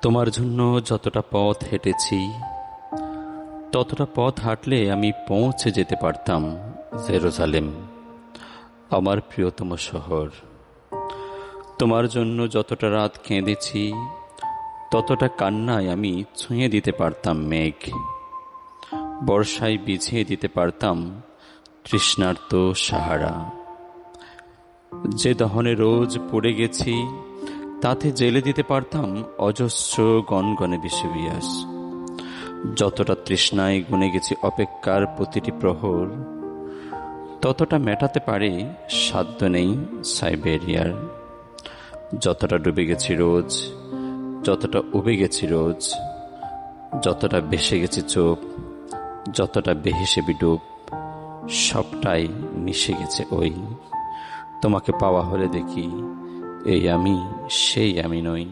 তোমার জন্য যতটা পথ হেঁটেছি, ততটা পথ হাঁটলে আমি পৌঁছে যেতে পারতাম জেরুজালেম, আমার প্রিয়তম শহর। তোমার জন্য যতটা রাত কেঁদেছি, ততটা কান্নায় আমি ছুঁয়ে দিতে পারতাম মেঘ, বর্ষায় বিছিয়ে দিতে পারতাম তৃষ্ণার্ত সাহারা। যে দহনে রোজ পড়ে গেছি, তাতে জেলে দিতে পারতাম অজস্র গনগনে বিষুবিয়াস। যতটা তৃষ্ণায় গুনে গেছি অপেক্ষার প্রতিটি প্রহর, ততটা মেটাতে পারে সাধ্য নেই সাইবেরিয়ার। যতটা ডুবে গেছি রোজ, যতটা উবে গেছি রোজ, যতটা ভেসে গেছি চোখ, যতটা বেহেসে বিডুব, সবটাই মিশে গেছে ওই। তোমাকে পাওয়া হলে দেখি এই আমি সেই আমি নই।